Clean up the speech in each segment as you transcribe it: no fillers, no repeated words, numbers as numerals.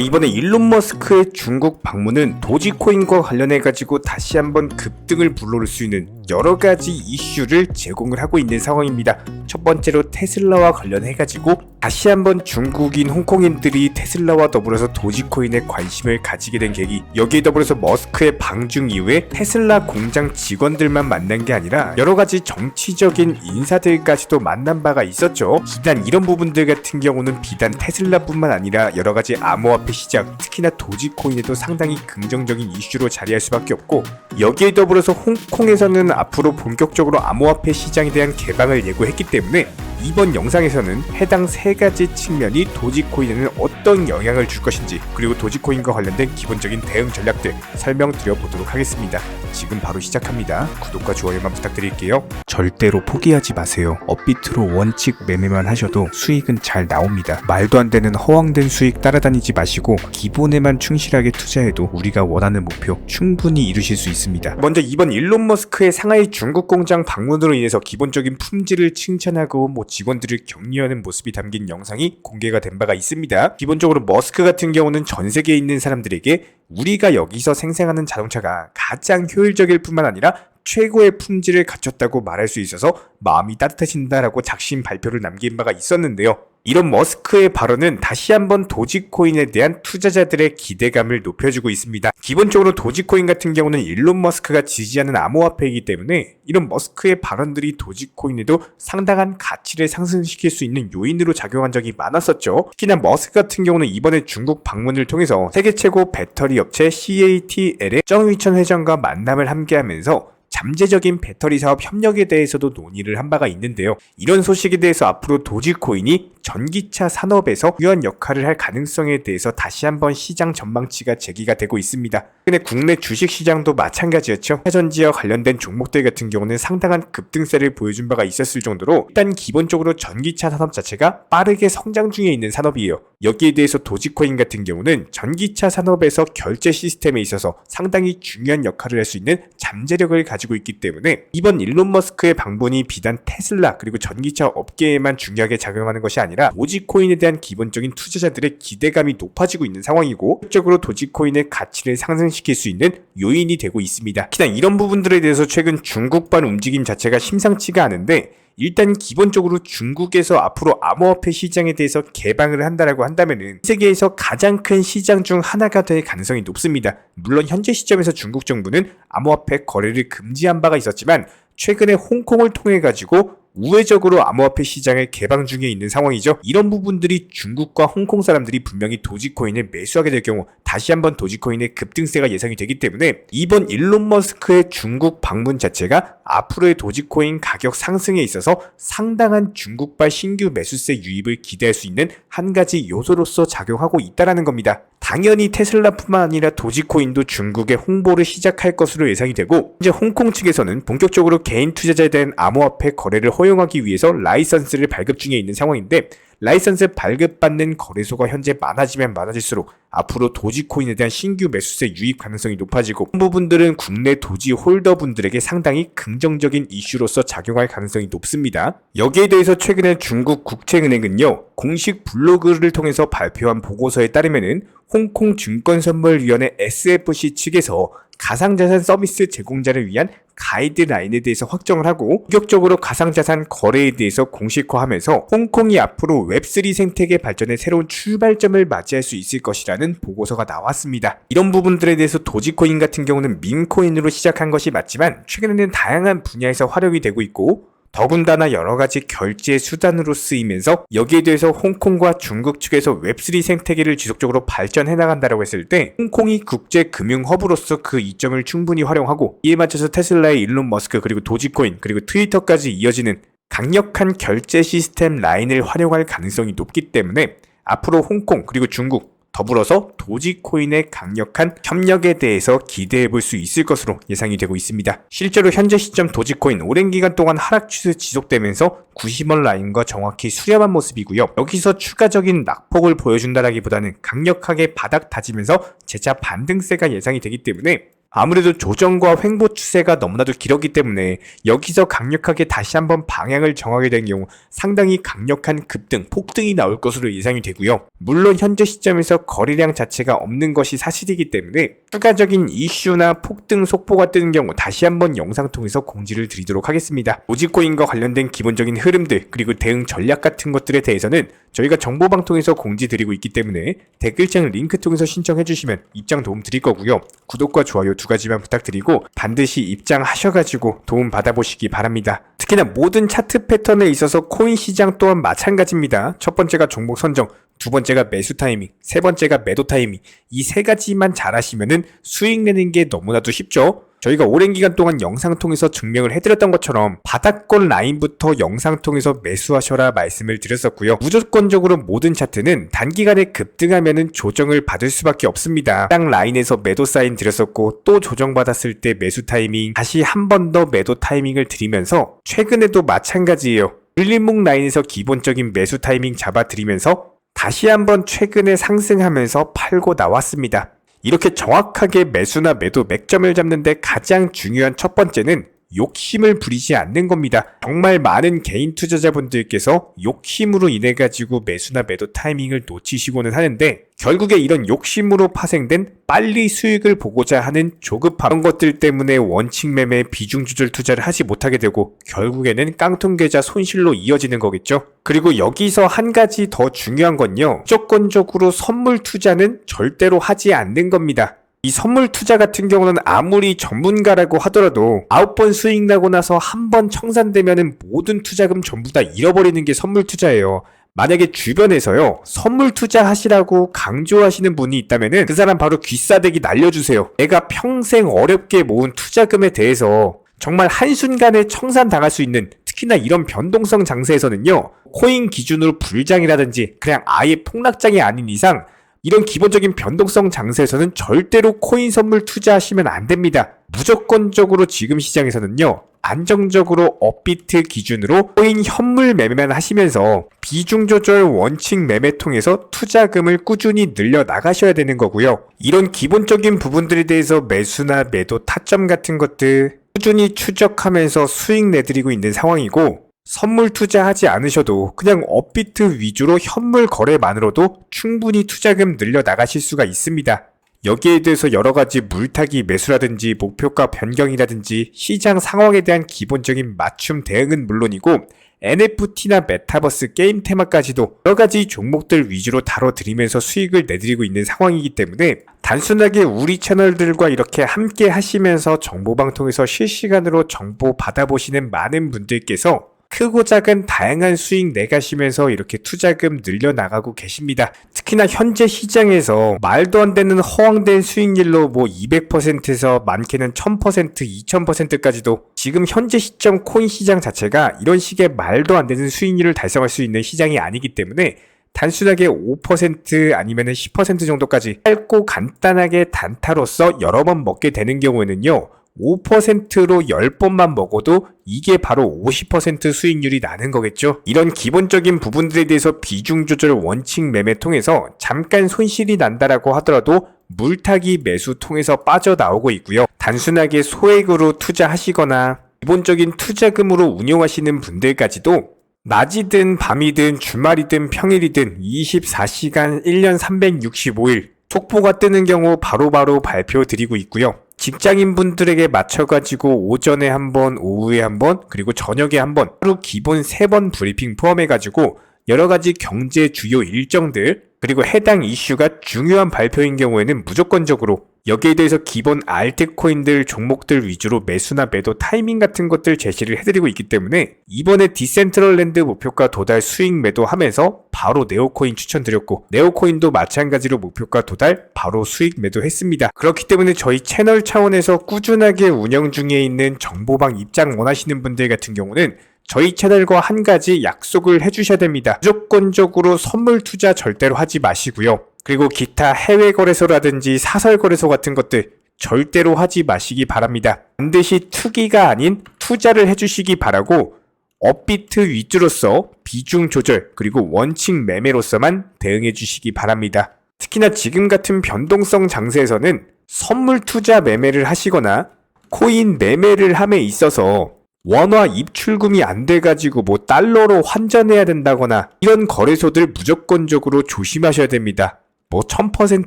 이번에 일론 머스크의 중국 방문은 도지코인과 관련해가지고 다시 한번 급등을 불러올 수 있는 여러가지 이슈를 제공을 하고 있는 상황입니다. 첫 번째로 테슬라와 관련해가지고 다시 한번 중국인 홍콩인들이 테슬라와 더불어서 도지코인에 관심을 가지게 된 계기, 여기에 더불어서 머스크의 방중 이후에 테슬라 공장 직원들만 만난 게 아니라 여러가지 정치적인 인사들까지도 만난 바가 있었죠. 비단 이런 부분들 같은 경우는 비단 테슬라뿐만 아니라 여러가지 암호화폐 시장, 특히나 도지코인에도 상당히 긍정적인 이슈로 자리할 수밖에 없고, 여기에 더불어서 홍콩에서는 앞으로 본격적으로 암호화폐 시장에 대한 개방을 예고했기 때문에 이번 영상에서는 해당 세 가지 측면이 도지코인에는 어떤 영향을 줄 것인지, 그리고 도지코인과 관련된 기본적인 대응 전략들 설명드려 보도록 하겠습니다. 지금 바로 시작합니다. 구독과 좋아요만 부탁드릴게요. 절대로 포기하지 마세요. 업비트로 원칙 매매만 하셔도 수익은 잘 나옵니다. 말도 안 되는 허황된 수익 따라다니지 마시고 기본에만 충실하게 투자해도 우리가 원하는 목표 충분히 이루실 수 있습니다. 먼저 이번 일론 머스크의 상하이 중국 공장 방문으로 인해서 기본적인 품질을 칭찬하고 직원들을 격려하는 모습이 담긴 영상이 공개가 된 바가 있습니다. 기본적으로 머스크 같은 경우는 전 세계에 있는 사람들에게 우리가 여기서 생산하는 자동차가 가장 효율적일 뿐만 아니라 최고의 품질을 갖췄다고 말할 수 있어서 마음이 따뜻해진다라고 작심 발표를 남긴 바가 있었는데요. 이런 머스크의 발언은 다시 한번 도지코인에 대한 투자자들의 기대감을 높여주고 있습니다. 기본적으로 도지코인 같은 경우는 일론 머스크가 지지하는 암호화폐이기 때문에 이런 머스크의 발언들이 도지코인에도 상당한 가치를 상승시킬 수 있는 요인으로 작용한 적이 많았었죠. 특히나 머스크 같은 경우는 이번에 중국 방문을 통해서 세계 최고 배터리 업체 CATL의 정휘천 회장과 만남을 함께하면서 잠재적인 배터리 사업 협력에 대해서도 논의를 한 바가 있는데요. 이런 소식에 대해서 앞으로 도지코인이 전기차 산업에서 중요한 역할을 할 가능성에 대해서 다시 한번 시장 전망치가 제기가 되고 있습니다. 근데 국내 주식시장도 마찬가지였죠. 회전지와 관련된 종목들 같은 경우는 상당한 급등세를 보여준 바가 있었을 정도로 일단 기본적으로 전기차 산업 자체가 빠르게 성장 중에 있는 산업이에요. 여기에 대해서 도지코인 같은 경우는 전기차 산업에서 결제 시스템에 있어서 상당히 중요한 역할을 할 수 있는 잠재력을 가지고 있기 때문에 이번 일론 머스크의 방문이 비단 테슬라 그리고 전기차 업계에만 중요하게 작용하는 것이 아니라 도지코인에 대한 기본적인 투자자들의 기대감이 높아지고 있는 상황이고, 실적으로 도지코인의 가치를 상승시킬 수 있는 요인이 되고 있습니다. 특히나 이런 부분들에 대해서 최근 중국발 움직임 자체가 심상치가 않은데, 일단 기본적으로 중국에서 앞으로 암호화폐 시장에 대해서 개방을 한다라고 한다면은 세계에서 가장 큰 시장 중 하나가 될 가능성이 높습니다. 물론 현재 시점에서 중국 정부는 암호화폐 거래를 금지한 바가 있었지만 최근에 홍콩을 통해 가지고 우회적으로 암호화폐 시장을 개방 중에 있는 상황이죠. 이런 부분들이 중국과 홍콩 사람들이 분명히 도지코인을 매수하게 될 경우 다시 한번 도지코인의 급등세가 예상이 되기 때문에 이번 일론 머스크의 중국 방문 자체가 앞으로의 도지코인 가격 상승에 있어서 상당한 중국발 신규 매수세 유입을 기대할 수 있는 한 가지 요소로서 작용하고 있다는 겁니다. 당연히 테슬라뿐만 아니라 도지코인도 중국의 홍보를 시작할 것으로 예상이 되고, 이제 홍콩 측에서는 본격적으로 개인 투자자에 대한 암호화폐 거래를 허용하기 위해서 라이선스를 발급 중에 있는 상황인데, 라이선스 발급받는 거래소가 현재 많아지면 많아질수록 앞으로 도지코인에 대한 신규 매수세 유입 가능성이 높아지고, 이 부분들은 국내 도지 홀더분들에게 상당히 긍정적인 이슈로서 작용할 가능성이 높습니다. 여기에 대해서 최근에 중국 국채은행은요, 공식 블로그를 통해서 발표한 보고서에 따르면은 홍콩 증권선물위원회 SFC 측에서 가상자산 서비스 제공자를 위한 가이드라인에 대해서 확정을 하고, 본격적으로 가상자산 거래에 대해서 공식화하면서 홍콩이 앞으로 웹3 생태계 발전의 새로운 출발점을 맞이할 수 있을 것이라는 보고서가 나왔습니다. 이런 부분들에 대해서 도지코인 같은 경우는 밈코인으로 시작한 것이 맞지만 최근에는 다양한 분야에서 활용이 되고 있고, 더군다나 여러가지 결제 수단으로 쓰이면서 여기에 대해서 홍콩과 중국 측에서 웹3 생태계를 지속적으로 발전해 나간다고 했을 때 홍콩이 국제 금융 허브로서 그 이점을 충분히 활용하고, 이에 맞춰서 테슬라의 일론 머스크 그리고 도지코인 그리고 트위터까지 이어지는 강력한 결제 시스템 라인을 활용할 가능성이 높기 때문에 앞으로 홍콩 그리고 중국 더불어서 도지코인의 강력한 협력에 대해서 기대해 볼 수 있을 것으로 예상이 되고 있습니다. 실제로 현재 시점 도지코인 오랜 기간 동안 하락 추세 지속되면서 90원 라인과 정확히 수렴한 모습이고요. 여기서 추가적인 낙폭을 보여준다라기보다는 강력하게 바닥 다지면서 재차 반등세가 예상이 되기 때문에 아무래도 조정과 횡보 추세가 너무나도 길었기 때문에 여기서 강력하게 다시 한번 방향을 정하게 된 경우 상당히 강력한 급등, 폭등이 나올 것으로 예상이 되고요. 물론 현재 시점에서 거래량 자체가 없는 것이 사실이기 때문에 추가적인 이슈나 폭등 속보가 뜨는 경우 다시 한번 영상 통해서 공지를 드리도록 하겠습니다. 도지코인과 관련된 기본적인 흐름들 그리고 대응 전략 같은 것들에 대해서는 저희가 정보방통에서 공지 드리고 있기 때문에 댓글창 링크 통해서 신청해 주시면 입장 도움 드릴 거고요. 구독과 좋아요 2가지만 부탁드리고 반드시 입장하셔가지고 도움 받아보시기 바랍니다. 특히나 모든 차트 패턴에 있어서 코인 시장 또한 마찬가지입니다. 첫 번째가 종목 선정, 두 번째가 매수 타이밍, 세 번째가 매도 타이밍, 이 세 가지만 잘하시면은 수익 내는 게 너무나도 쉽죠. 저희가 오랜 기간 동안 영상 통해서 증명을 해드렸던 것처럼 바닥권 라인부터 영상 통해서 매수하셔라 말씀을 드렸었고요. 무조건적으로 모든 차트는 단기간에 급등하면은 조정을 받을 수밖에 없습니다. 딱 라인에서 매도 사인 드렸었고 또 조정받았을 때 매수 타이밍, 다시 한 번 더 매도 타이밍을 드리면서 최근에도 마찬가지예요. 일림목 라인에서 기본적인 매수 타이밍 잡아드리면서 다시 한번 최근에 상승하면서 팔고 나왔습니다. 이렇게 정확하게 매수나 매도 맥점을 잡는데 가장 중요한 첫 번째는 욕심을 부리지 않는 겁니다. 정말 많은 개인 투자자분들께서 욕심으로 인해 가지고 매수나 매도 타이밍을 놓치시고는 하는데 결국에 이런 욕심으로 파생된 빨리 수익을 보고자 하는 조급함, 이런 것들 때문에 원칙 매매 비중 조절 투자를 하지 못하게 되고 결국에는 깡통계좌 손실로 이어지는 거겠죠. 그리고 여기서 한 가지 더 중요한 건요, 무조건적으로 선물 투자는 절대로 하지 않는 겁니다. 이 선물 투자 같은 경우는 아무리 전문가라고 하더라도 9번 수익 나고 나서 한 번 청산되면은 모든 투자금 전부 다 잃어버리는 게 선물 투자예요. 만약에 주변에서요 선물 투자하시라고 강조하시는 분이 있다면은 그 사람 바로 귀싸대기 날려주세요. 내가 평생 어렵게 모은 투자금에 대해서 정말 한순간에 청산당할 수 있는, 특히나 이런 변동성 장세에서는요 코인 기준으로 불장이라든지 그냥 아예 폭락장이 아닌 이상 이런 기본적인 변동성 장세에서는 절대로 코인 선물 투자하시면 안 됩니다. 무조건적으로 지금 시장에서는요 안정적으로 업비트 기준으로 코인 현물 매매만 하시면서 비중 조절 원칙 매매 통해서 투자금을 꾸준히 늘려 나가셔야 되는 거고요. 이런 기본적인 부분들에 대해서 매수나 매도 타점 같은 것들 꾸준히 추적하면서 수익 내드리고 있는 상황이고, 선물 투자하지 않으셔도 그냥 업비트 위주로 현물 거래만으로도 충분히 투자금 늘려 나가실 수가 있습니다. 여기에 대해서 여러가지 물타기 매수라든지 목표가 변경이라든지 시장 상황에 대한 기본적인 맞춤 대응은 물론이고 NFT나 메타버스 게임 테마까지도 여러가지 종목들 위주로 다뤄드리면서 수익을 내드리고 있는 상황이기 때문에 단순하게 우리 채널들과 이렇게 함께 하시면서 정보방통에서 실시간으로 정보 받아보시는 많은 분들께서 크고 작은 다양한 수익 내가시면서 이렇게 투자금 늘려나가고 계십니다. 특히나 현재 시장에서 말도 안 되는 허황된 수익률로 200%에서 많게는 1000%, 2000%까지도 지금 현재 시점 코인 시장 자체가 이런 식의 말도 안 되는 수익률을 달성할 수 있는 시장이 아니기 때문에 단순하게 5% 아니면 10% 정도까지 짧고 간단하게 단타로서 여러 번 먹게 되는 경우에는요 5%로 10번만 먹어도 이게 바로 50% 수익률이 나는 거겠죠. 이런 기본적인 부분들에 대해서 비중 조절 원칙 매매 통해서 잠깐 손실이 난다라고 하더라도 물타기 매수 통해서 빠져나오고 있고요. 단순하게 소액으로 투자하시거나 기본적인 투자금으로 운용하시는 분들까지도 낮이든 밤이든 주말이든 평일이든 24시간 1년 365일 속보가 뜨는 경우 바로바로 발표 드리고 있고요. 직장인분들에게 맞춰가지고 오전에 한 번, 오후에 한 번, 그리고 저녁에 한 번, 하루 기본 3번 브리핑 포함해가지고 여러가지 경제 주요 일정들, 그리고 해당 이슈가 중요한 발표인 경우에는 무조건적으로 여기에 대해서 기본 알트코인들 종목들 위주로 매수나 매도 타이밍 같은 것들 제시를 해드리고 있기 때문에 이번에 디센트럴랜드 목표가 도달 수익 매도하면서 바로 네오코인 추천드렸고 네오코인도 마찬가지로 목표가 도달 바로 수익 매도했습니다. 그렇기 때문에 저희 채널 차원에서 꾸준하게 운영 중에 있는 정보방 입장 원하시는 분들 같은 경우는 저희 채널과 한 가지 약속을 해주셔야 됩니다. 무조건적으로 선물 투자 절대로 하지 마시고요. 그리고 기타 해외 거래소라든지 사설 거래소 같은 것들 절대로 하지 마시기 바랍니다. 반드시 투기가 아닌 투자를 해주시기 바라고 업비트 위주로서 비중 조절 그리고 원칙 매매로서만 대응해 주시기 바랍니다. 특히나 지금 같은 변동성 장세에서는 선물 투자 매매를 하시거나 코인 매매를 함에 있어서 원화 입출금이 안 돼가지고 뭐 달러로 환전해야 된다거나 이런 거래소들 무조건적으로 조심하셔야 됩니다. 뭐 1000%,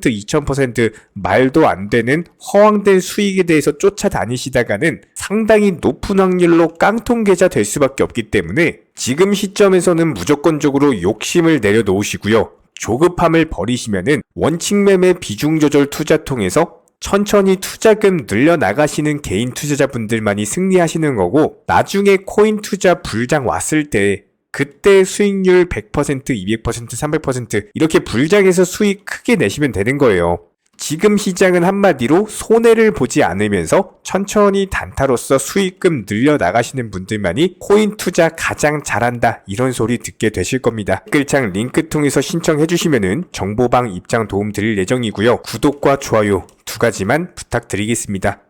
2000% 말도 안 되는 허황된 수익에 대해서 쫓아다니시다가는 상당히 높은 확률로 깡통 계좌 될 수밖에 없기 때문에 지금 시점에서는 무조건적으로 욕심을 내려놓으시고요. 조급함을 버리시면은 원칙 매매 비중 조절 투자 통해서 천천히 투자금 늘려나가시는 개인 투자자분들만이 승리하시는 거고, 나중에 코인 투자 불장 왔을 때 그때 수익률 100%, 200%, 300% 이렇게 불장해서 수익 크게 내시면 되는 거예요. 지금 시장은 한마디로 손해를 보지 않으면서 천천히 단타로서 수익금 늘려나가시는 분들만이 코인 투자 가장 잘한다 이런 소리 듣게 되실 겁니다. 댓글창 링크 통해서 신청해 주시면은 정보방 입장 도움 드릴 예정이고요. 구독과 좋아요 2가지만 부탁드리겠습니다.